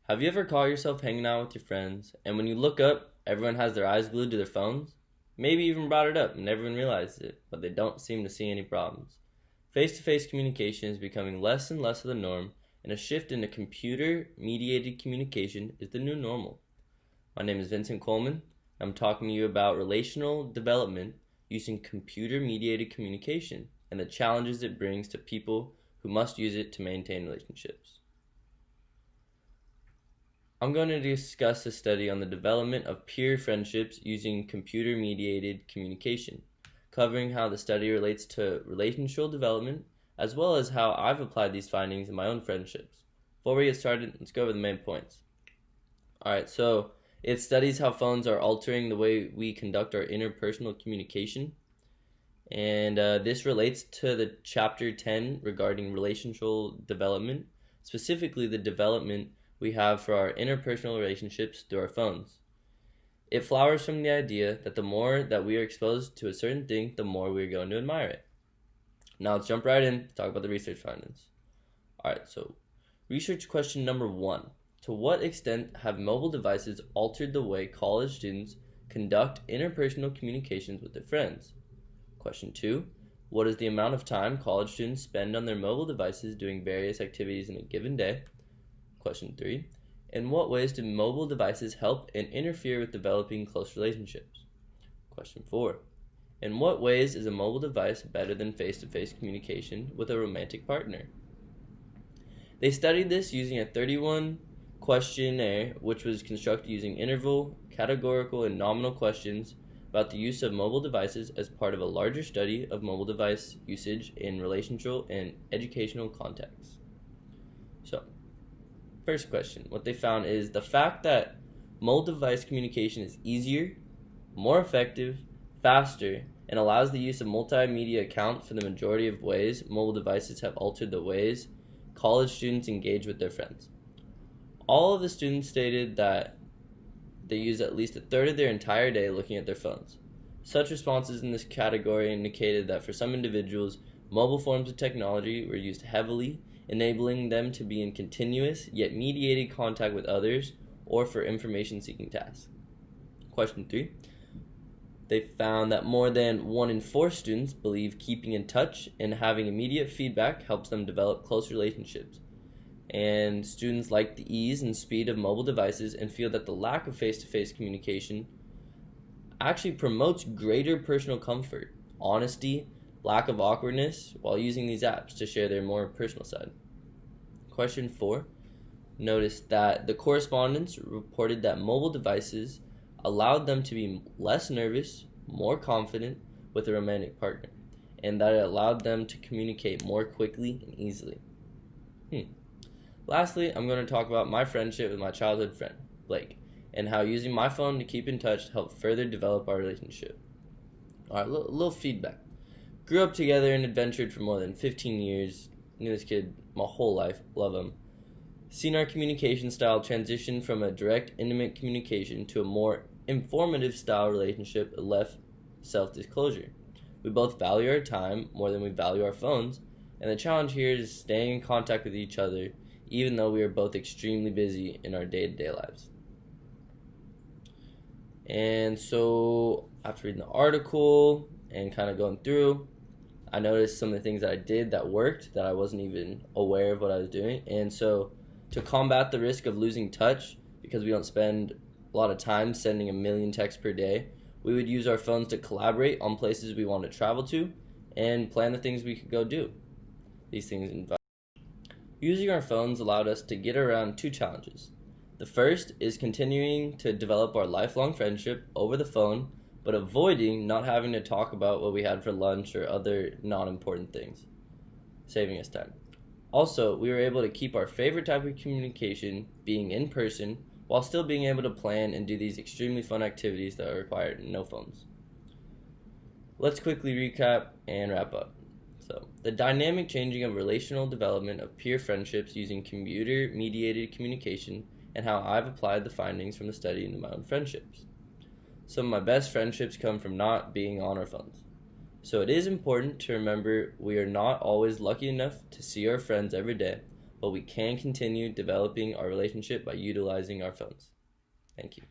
Have you ever caught yourself hanging out with your friends, and when you look up, everyone has their eyes glued to their phones? Maybe even brought it up and everyone realized it, but they don't seem to see any problems. Face to face communication is becoming less and less of the norm, and a shift into computer mediated communication is the new normal. My name is Vincent Coleman. I'm talking to you about relational development using computer mediated communication and the challenges it brings to people who must use it to maintain relationships. I'm going to discuss a study on the development of peer friendships using computer-mediated communication, covering how the study relates to relational development, as well as how I've applied these findings in my own friendships. Before we get started, let's go over the main points. Alright, so it studies how phones are altering the way we conduct our interpersonal communication, and this relates to the Chapter 10 regarding relational development, specifically the development we have for our interpersonal relationships through our phones. It flowers from the idea that the more that we are exposed to a certain thing, the more we are going to admire it. Now let's jump right in to talk about the research findings. Alright, so research question number 1. To what extent have mobile devices altered the way college students conduct interpersonal communications with their friends? Question 2. What is the amount of time college students spend on their mobile devices doing various activities in a given day? Question 3. In what ways do mobile devices help and interfere with developing close relationships? Question 4. In what ways is a mobile device better than face-to-face communication with a romantic partner? They studied this using a 31 questionnaire which was constructed using interval, categorical, and nominal questions about the use of mobile devices as part of a larger study of mobile device usage in relational and educational contexts. So, first question, what they found is the fact that mobile device communication is easier, more effective, faster, and allows the use of multimedia account for the majority of ways mobile devices have altered the ways college students engage with their friends. All of the students stated that they use at least a third of their entire day looking at their phones. Such responses in this category indicated that for some individuals, mobile forms of technology were used heavily, enabling them to be in continuous yet mediated contact with others or for information-seeking tasks. Question 3. They found that more than 1 in 4 students believe keeping in touch and having immediate feedback helps them develop close relationships. And students like the ease and speed of mobile devices and feel that the lack of face-to-face communication actually promotes greater personal comfort, honesty, lack of awkwardness while using these apps to share their more personal side. Question 4. Notice that the correspondents reported that mobile devices allowed them to be less nervous, more confident with a romantic partner, and that it allowed them to communicate more quickly and easily. Lastly, I'm going to talk about my friendship with my childhood friend, Blake, and how using my phone to keep in touch helped further develop our relationship. Alright, little feedback. Grew up together and adventured for more than 15 years. Knew this kid my whole life. Love him. Seen our communication style transition from a direct, intimate communication to a more informative style relationship that left self-disclosure. We both value our time more than we value our phones, and the challenge here is staying in contact with each other even though we are both extremely busy in our day-to-day lives. And so, after reading the article and kind of going through, I noticed some of the things that I did that worked that I wasn't even aware of what I was doing. And so, to combat the risk of losing touch, because we don't spend a lot of time sending a million texts per day, we would use our phones to collaborate on places we want to travel to and plan the things we could go do. These things involve using our phones allowed us to get around 2 challenges. The first is continuing to develop our lifelong friendship over the phone, but avoiding not having to talk about what we had for lunch or other non-important things, saving us time. Also, we were able to keep our favorite type of communication being in person while still being able to plan and do these extremely fun activities that required no phones. Let's quickly recap and wrap up. So, the dynamic changing of relational development of peer friendships using computer-mediated communication and how I've applied the findings from the study into my own friendships. Some of my best friendships come from not being on our phones. So it is important to remember we are not always lucky enough to see our friends every day, but we can continue developing our relationship by utilizing our phones. Thank you.